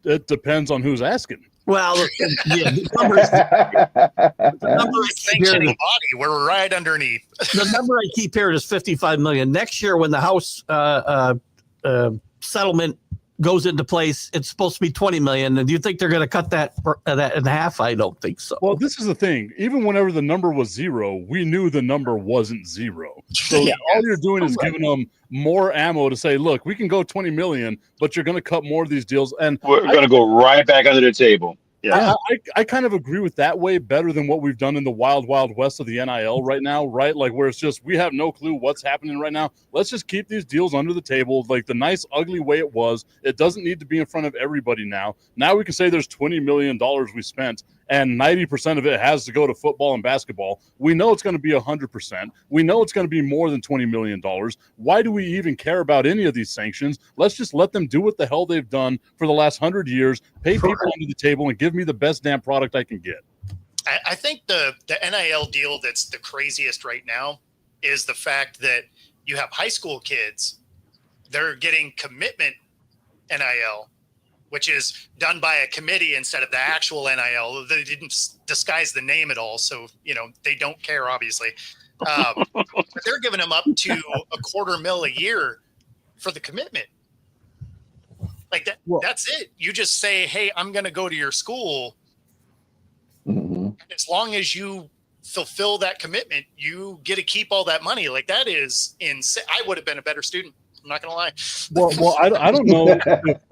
It depends on who's asking. Well, yeah, the number I keep hearing, body, we're right underneath. the number I keep hearing is $55 million. Next year, when the House settlement goes into place, it's supposed to be $20 million. And do you think they're going to cut that in half? I don't think so. Well, this is the thing. Even whenever the number was 0, we knew the number wasn't 0. So all you're doing is giving them more ammo to say, look, we can go 20 million, but you're going to cut more of these deals. And we're going to go right back under the table. Yeah, I kind of agree with that way better than what we've done in the wild west of the NIL right now, right? Like, where it's just we have no clue what's happening right now. Let's just keep these deals under the table, like the nice, ugly way it was. It doesn't need to be in front of everybody now. Now we can say there's $20 million we spent, and 90% of it has to go to football and basketball. We know it's going to be 100%. We know it's going to be more than $20 million. Why do we even care about any of these sanctions? Let's just let them do what the hell they've done for the last 100 years, pay people under the table, and give me the best damn product I can get. I think the NIL deal that's the craziest right now is the fact that you have high school kids, they're getting commitment NIL, which is done by a committee instead of the actual NIL. They didn't disguise the name at all, so they don't care, obviously. But they're giving them up to $250,000 a year for the commitment. Like that. Well, that's it. You just say, "Hey, I'm going to go to your school." And as long as you fulfill that commitment, you get to keep all that money. Like, that is insane. I would have been a better student. I'm not going to lie. Well, I don't know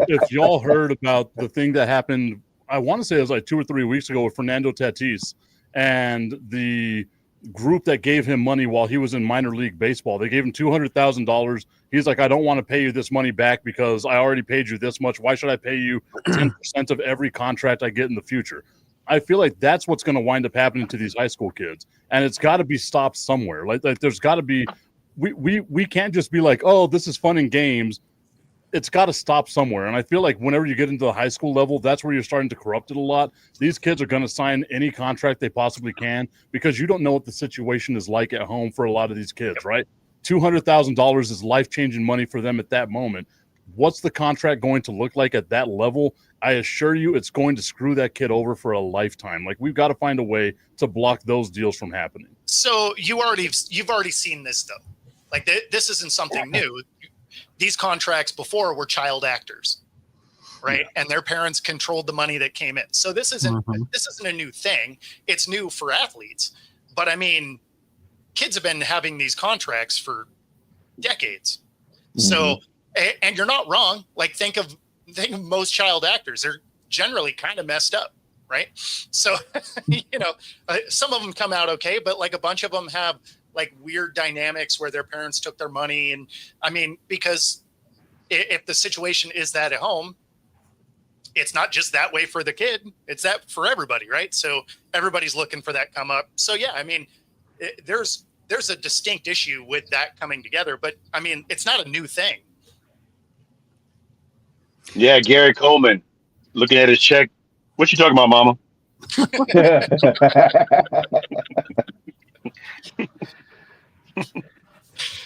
if y'all heard about the thing that happened. I want to say it was like 2 or 3 weeks ago with Fernando Tatis and the group that gave him money while he was in minor league baseball. They gave him $200,000. He's like, I don't want to pay you this money back because I already paid you this much. Why should I pay you 10% of every contract I get in the future? I feel like that's what's going to wind up happening to these high school kids. And it's got to be stopped somewhere. Like there's got to be, we can't just be like, oh, this is fun and games. It's got to stop somewhere. And I feel like whenever you get into the high school level, that's where you're starting to corrupt it a lot. These kids are going to sign any contract they possibly can because you don't know what the situation is like at home for a lot of these kids, right? $200,000 is life-changing money for them at that moment. What's the contract going to look like at that level? I assure you it's going to screw that kid over for a lifetime. Like, we've got to find a way to block those deals from happening. So you've already seen this, though. Like, this isn't something new. These contracts before were child actors, right? Yeah. And their parents controlled the money that came in. So this isn't a new thing. It's new for athletes. But I mean, kids have been having these contracts for decades. So, and you're not wrong. Like think of most child actors. They're generally kind of messed up, right? So, some of them come out okay, but like a bunch of them have like weird dynamics where their parents took their money. And I mean, because if the situation is that at home, it's not just that way for the kid, it's that for everybody, right? So everybody's looking for that come up. So yeah, I mean, there's a distinct issue with that coming together, but I mean, it's not a new thing. Yeah, Gary Coleman looking at his check. What you talking about, Mama?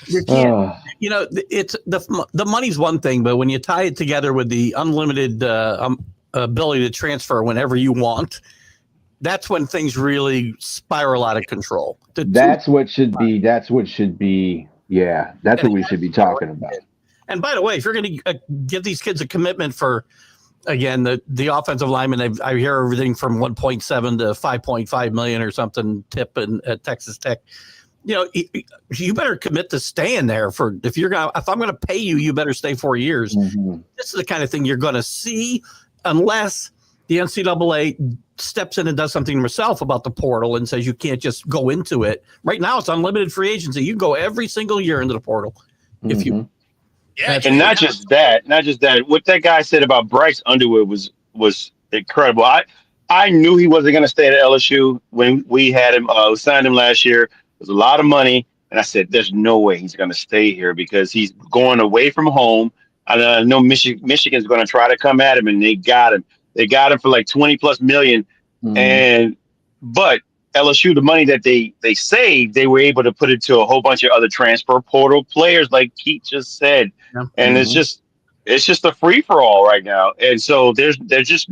You can't, it's the money's one thing, but when you tie it together with the unlimited ability to transfer whenever you want, that's when things really spiral out of control. That's what should be. Yeah, that's what we should be talking about. And by the way, if you're going to give these kids a commitment for, again, the offensive lineman, I hear everything from 1.7 to 5.5 million or something tip at Texas Tech. You better commit to staying there if I'm going to pay you, you better stay 4 years. This is the kind of thing you're going to see unless the NCAA steps in and does something herself about the portal and says you can't just go into it. Right now, it's unlimited free agency. You can go every single year into the portal if you. Yeah, and not just that. What that guy said about Bryce Underwood was incredible. I knew he wasn't going to stay at LSU when we had him signed him last year. It was a lot of money, and I said, "There's no way he's going to stay here because he's going away from home." I know Michigan's going to try to come at him, and they got him. They got him for like 20+ million, but LSU, the money that they saved, they were able to put it to a whole bunch of other transfer portal players, like Keith just said. And it's just a free for all right now. And so there's just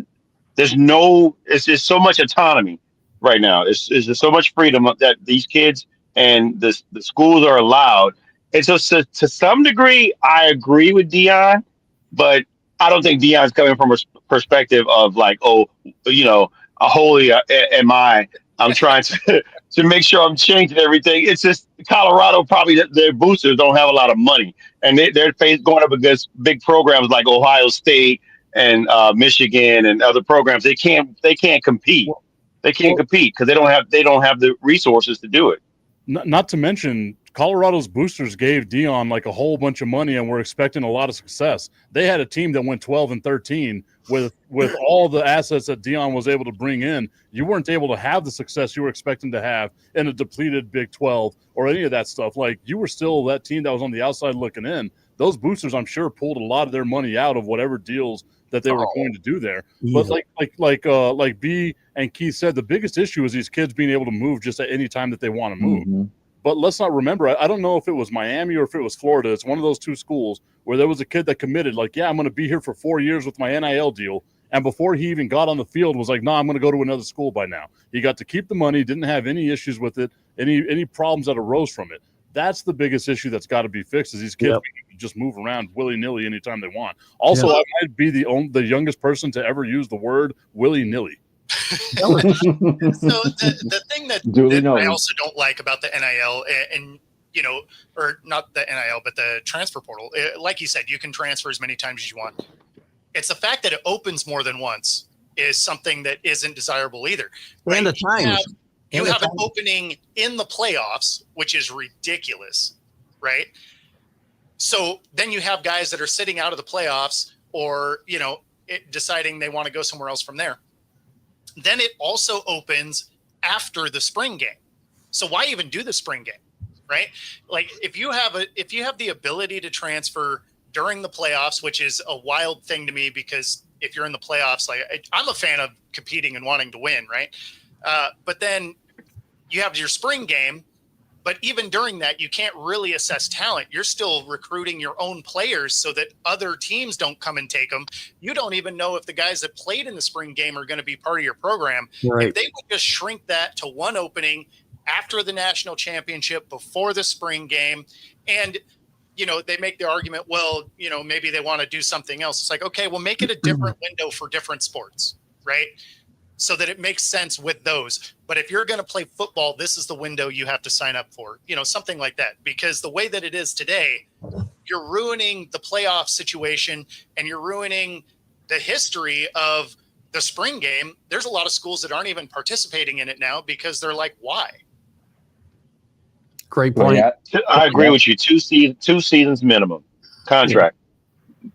so much autonomy right now. It's just so much freedom that these kids and the schools are allowed. And so to some degree, I agree with Deion, but I don't think Deion's coming from a perspective of like, holy am I? I'm trying to make sure I'm changing everything. It's just Colorado, probably their boosters don't have a lot of money, and they're going up against big programs like Ohio State and Michigan and other programs. They can't compete. They can't compete because they don't have the resources to do it. Not to mention, Colorado's boosters gave Deion like a whole bunch of money and were expecting a lot of success. They had a team that went 12-13 with all the assets that Deion was able to bring in. You weren't able to have the success you were expecting to have in a depleted Big 12 or any of that stuff. Like, you were still that team that was on the outside looking in. Those boosters, I'm sure, pulled a lot of their money out of whatever deals that they were going to do there. Yeah. But like B and Keith said, the biggest issue is these kids being able to move just at any time that they want to move. But let's not remember, I don't know if it was Miami or if it was Florida. It's one of those two schools where there was a kid that committed, like, yeah, I'm going to be here for 4 years with my NIL deal. And before he even got on the field was like, no, I'm going to go to another school by now. He got to keep the money, didn't have any issues with it, any problems that arose from it. That's the biggest issue that's got to be fixed is these kids just move around willy-nilly anytime they want. Also, I might be the youngest person to ever use the word willy-nilly. So the thing that I also don't like about the NIL and or not the NIL, but the transfer portal, like you said, you can transfer as many times as you want. It's the fact that it opens more than once is something that isn't desirable either. Right? And the times. You have an opening in the playoffs, which is ridiculous, right? So then you have guys that are sitting out of the playoffs or, deciding they want to go somewhere else from there. Then it also opens after the spring game. So why even do the spring game, right? Like if you have the ability to transfer during the playoffs, which is a wild thing to me because if you're in the playoffs, like I'm a fan of competing and wanting to win, right? But then you have your spring game, but even during that, you can't really assess talent. You're still recruiting your own players so that other teams don't come and take them. You don't even know if the guys that played in the spring game are going to be part of your program. Right. If they would just shrink that to one opening after the national championship, before the spring game, and they make the argument, well, maybe they want to do something else. It's like, okay, well, make it a different window for different sports, right? so that it makes sense with those. But if you're going to play football, this is the window you have to sign up for, something like that. Because the way that it is today, you're ruining the playoff situation and you're ruining the history of the spring game. There's a lot of schools that aren't even participating in it now because they're like, why? Great point. I agree with you. 2 seasons minimum contract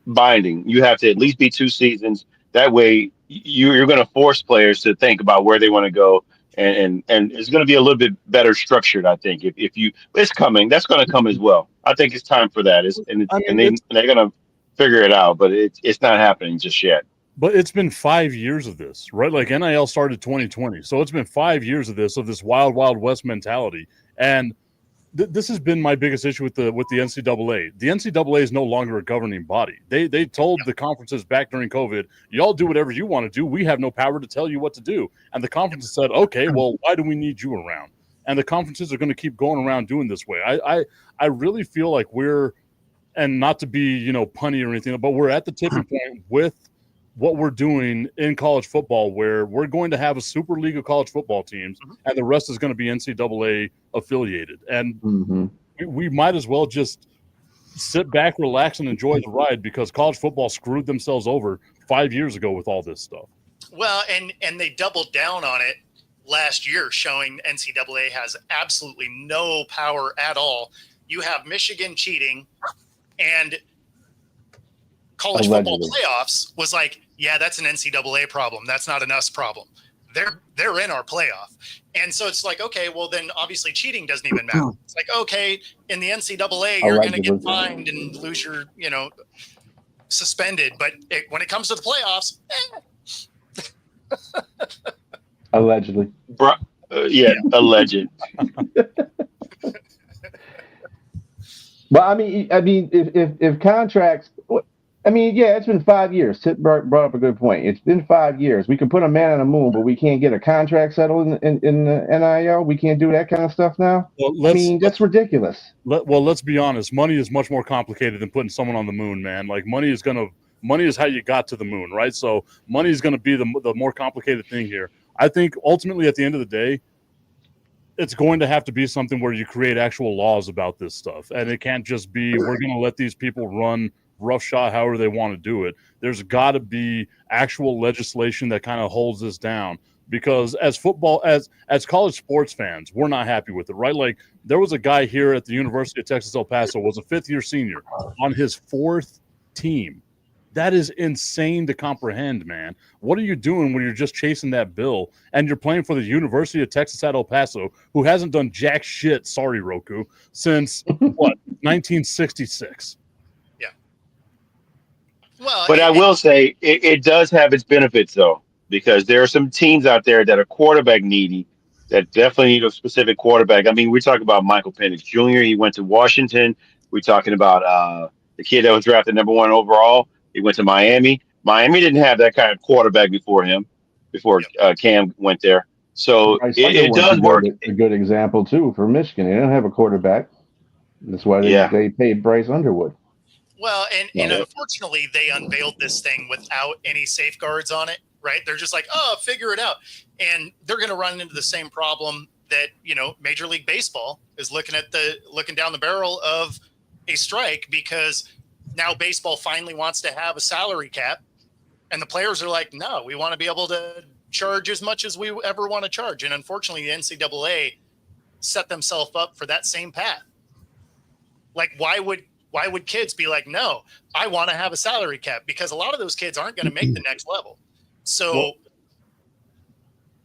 binding. You have to at least be 2 seasons. That way you're going to force players to think about where they want to go. And it's going to be a little bit better structured, I think. If it's coming, that's going to come as well. I think it's time for that. They're going to figure it out, but it's not happening just yet. But it's been 5 years of this, right? Like NIL started 2020. So it's been 5 years of this wild, wild west mentality. And this has been my biggest issue with the NCAA. The NCAA is no longer a governing body. They told the conferences back during COVID, y'all do whatever you want to do. We have no power to tell you what to do. And the conferences said, okay, well, why do we need you around? And the conferences are going to keep going around doing this way. I really feel like we're, and not to be, punny or anything, but we're at the tipping point with what we're doing in college football, where we're going to have a super league of college football teams and the rest is going to be NCAA affiliated. And we might as well just sit back, relax, and enjoy the ride, because college football screwed themselves over 5 years ago with all this stuff. Well, and they doubled down on it last year, showing NCAA has absolutely no power at all. You have Michigan cheating, and college football playoffs was like, yeah, that's an NCAA problem. That's not an us problem. They're in our playoff. And so it's like, okay, well then obviously cheating doesn't even matter. It's like, okay, in the NCAA, you're going to get fined and lose your, suspended. But when it comes to the playoffs, Allegedly. Alleged. But I mean, if contracts, it's been 5 years. Tip brought up a good point. It's been 5 years. We can put a man on the moon, but we can't get a contract settled in the NIL. We can't do that kind of stuff now. Well, that's ridiculous. Let's be honest. Money is much more complicated than putting someone on the moon, man. Like money is how you got to the moon, right? So money is going to be the more complicated thing here. I think ultimately at the end of the day, it's going to have to be something where you create actual laws about this stuff. And it can't just be, we're going to let these people run roughshod however they want to do it. There's got to be actual legislation that kind of holds this down, because as college sports fans, we're not happy with it, right? Like there was a guy here at the University of Texas El Paso, was a 5th-year senior on his 4th team. That is insane to comprehend, man. What are you doing when you're just chasing that bill and you're playing for the University of Texas at El Paso, who hasn't done jack shit, sorry, Roku, since 1966? Yeah. Well, but I will say it does have its benefits, though, because there are some teams out there that are quarterback needy that definitely need a specific quarterback. I mean, we're talking about Michael Penix Jr. He went to Washington. We're talking about the kid that was drafted #1 overall. He went to Miami. Miami didn't have that kind of quarterback before Cam went there. So it does work. A good example, too, for Michigan. They don't have a quarterback. That's why they paid Bryce Underwood. Well, and unfortunately, they unveiled this thing without any safeguards on it, right? They're just like, oh, figure it out. And they're going to run into the same problem that, Major League Baseball is looking down the barrel of a strike, because now baseball finally wants to have a salary cap, and the players are like, no, we want to be able to charge as much as we ever want to charge. And unfortunately, the NCAA set themselves up for that same path. Like, why would kids be like, no, I want to have a salary cap? Because a lot of those kids aren't going to make the next level. So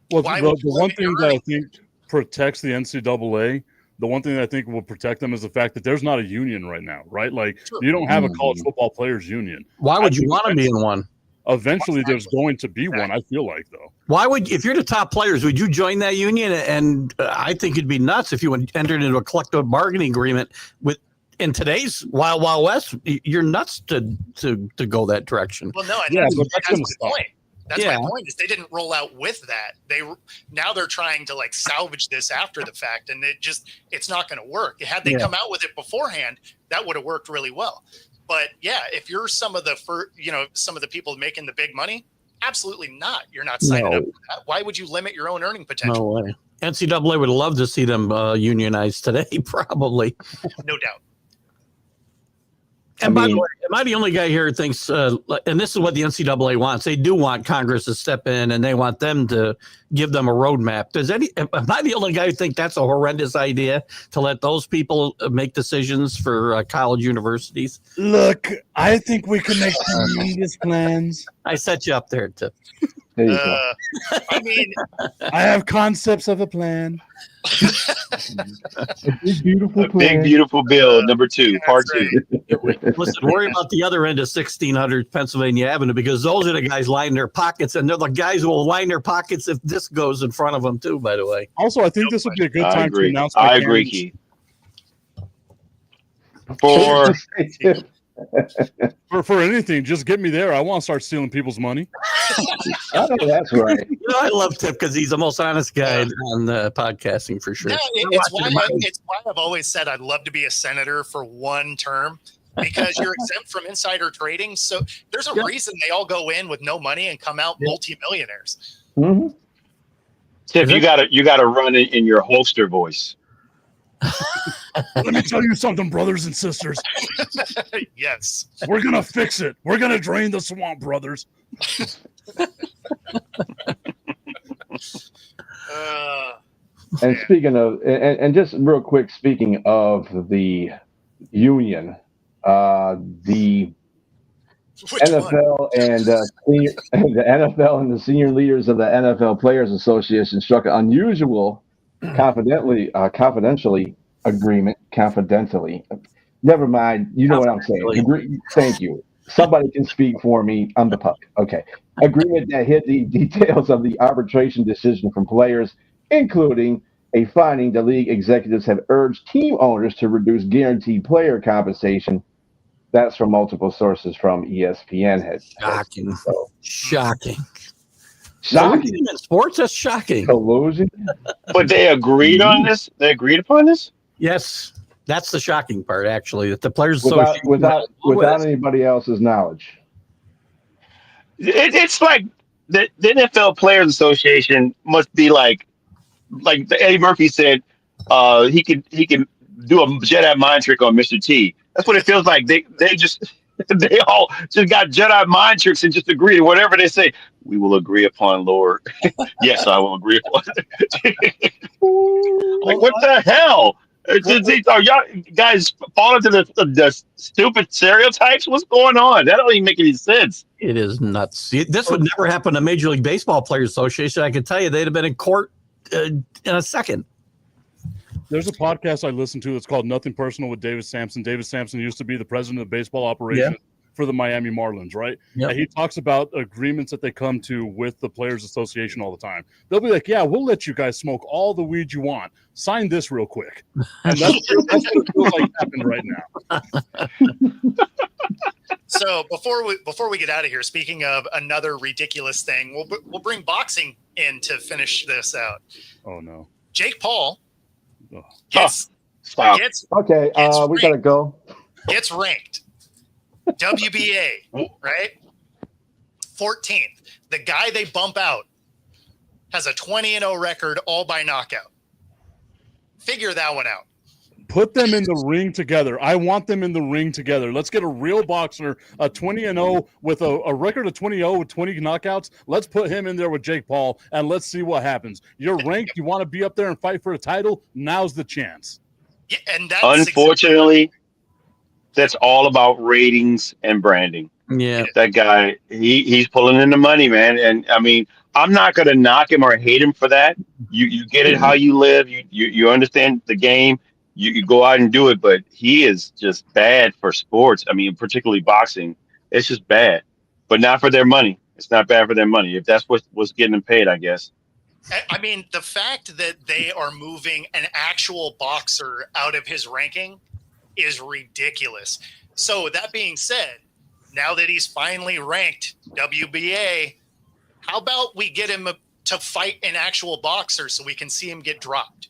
the one thing that I think protects the NCAA, the one thing that I think will protect them is the fact that there's not a union right now, right? Like you don't have a college football players union. Why would you want to be in one? Eventually there's going to be one, I feel like, though. If you're the top players, would you join that union? And I think it'd be nuts if you entered into a collective bargaining agreement in today's Wild Wild West. You're nuts to go that direction. Well, no, that's my point. That's my point, is they didn't roll out with that. Now they're trying to salvage this after the fact, and it's not going to work. Had they come out with it beforehand, that would have worked really well. But if you're some of the people making the big money, Absolutely not. You're not signing No. up for that. Why would you limit your own earning potential? No way. NCAA would love to see them unionized today, probably. No doubt. And I by the mean- way, am I the only guy here who thinks, and this is what the NCAA wants, they do want Congress to step in and they want them to give them a roadmap. Am I the only guy who think that's a horrendous idea to let those people make decisions for college universities? Look, I think we can make tremendous plans. I set you up there to. There you go. I mean, I have concepts of a plan. A big, beautiful A plan. big, beautiful bill, number 2, part that's 2. Listen, worry about the other end of 1600 Pennsylvania Avenue, because those are the guys lining their pockets, and they're the guys who will line their pockets if this goes in front of them too, by the way. Also, I think this would be a good I time to agree. announce. I agree, Keith. For anything, just get me there. I want to start stealing people's money. I know that's right. You know, I love Tip because he's the most honest guy on podcasting for sure. yeah, it's why I've always said I'd love to be a senator for one term, because you're exempt from insider trading. So there's a reason they all go in with no money and come out multimillionaires. Mhm. Tip, you gotta run it in your holster voice. Let me tell you something, brothers and sisters. Yes. We're gonna fix it. We're gonna drain the swamp, brothers. And speaking of, and just real quick, speaking of the union, the Which NFL one? and the NFL and the senior leaders of the NFL Players Association struck an unusual, confidentially agreement. Confidentially, never mind. You know what I'm saying. Thank you. Somebody can speak for me. I'm the puck. Okay. Agreement that hid the details of the arbitration decision from players, including a finding the league executives have urged team owners to reduce guaranteed player compensation. That's from multiple sources from ESPN. Shocking. So, Shocking. shocking. In sports, that's shocking. Collusion. But they agreed on this? They agreed upon this? Yes. That's the shocking part, actually, that the Players Without Association anybody else's knowledge. It's like the NFL Players Association must be like Eddie Murphy said, he can do a Jedi mind trick on Mr. T. That's what it feels like. They all just got Jedi mind tricks and just agreed to whatever they say. We will agree upon, Lord. Yes, I will agree upon. Like, what the hell? Are y'all guys falling to the stupid stereotypes? What's going on? That don't even make any sense. It is nuts. This would never happen to Major League Baseball Players Association. I can tell you they'd have been in court in a second. There's a podcast I listen to that's called Nothing Personal with David Sampson. David Sampson used to be the president of baseball operations for the Miami Marlins, right? Yep. And he talks about agreements that they come to with the Players Association all the time. They'll be like, yeah, we'll let you guys smoke all the weed you want. Sign this real quick. And that's what it feels like happening right now. So before we get out of here, speaking of another ridiculous thing, we'll bring boxing in to finish this out. Oh, no. Jake Paul Oh. gets Stop. Okay, we gotta go. gets ranked WBA, right? 14th. The guy they bump out has a 20-0 record, all by knockout. Figure that one out. Put them in the ring together. I want them in the ring together. Let's get a real boxer, a 20-0 with a record of 20-0 with 20 knockouts. Let's put him in there with Jake Paul, and let's see what happens. You're ranked. You want to be up there and fight for a title? Now's the chance. Yeah, and that's Unfortunately, that's all about ratings and branding. Yeah. That guy, he's pulling in the money, man. And I mean, I'm not gonna knock him or hate him for that. You get it how you live. You understand the game. You go out and do it, but he is just bad for sports. I mean, particularly boxing. It's just bad, but not for their money. It's not bad for their money. If that's what's getting them paid, I guess. I mean, the fact that they are moving an actual boxer out of his ranking is ridiculous. So that being said, now that he's finally ranked WBA, how about we get him to fight an actual boxer so we can see him get dropped?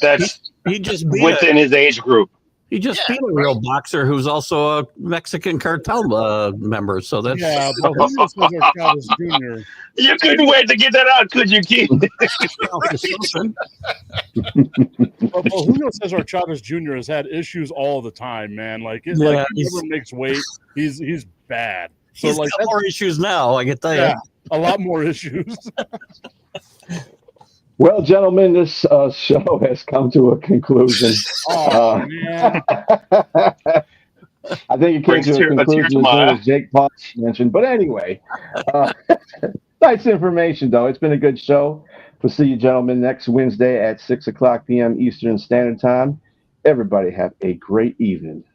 That's He just beat within his age group. He just Yeah, beat a real boxer who's also a Mexican cartel member. So that's Yeah, but Julio Cesar Chavez Jr. You couldn't wait to get that out, could you, Keith? something. But Julio Cesar Chavez Jr. has had issues all the time, man. Like, he never makes weight. He's bad. So He's like got more issues now, I can tell you. yeah, a lot more issues. Well, gentlemen, this show has come to a conclusion. Oh man. I think it came Brings to a tear to conclusion my as eye. soon as Jake Paul mentioned. But anyway, nice information, though. It's been a good show. We'll see you, gentlemen, next Wednesday at 6 o'clock p.m. Eastern Standard Time. Everybody have a great evening.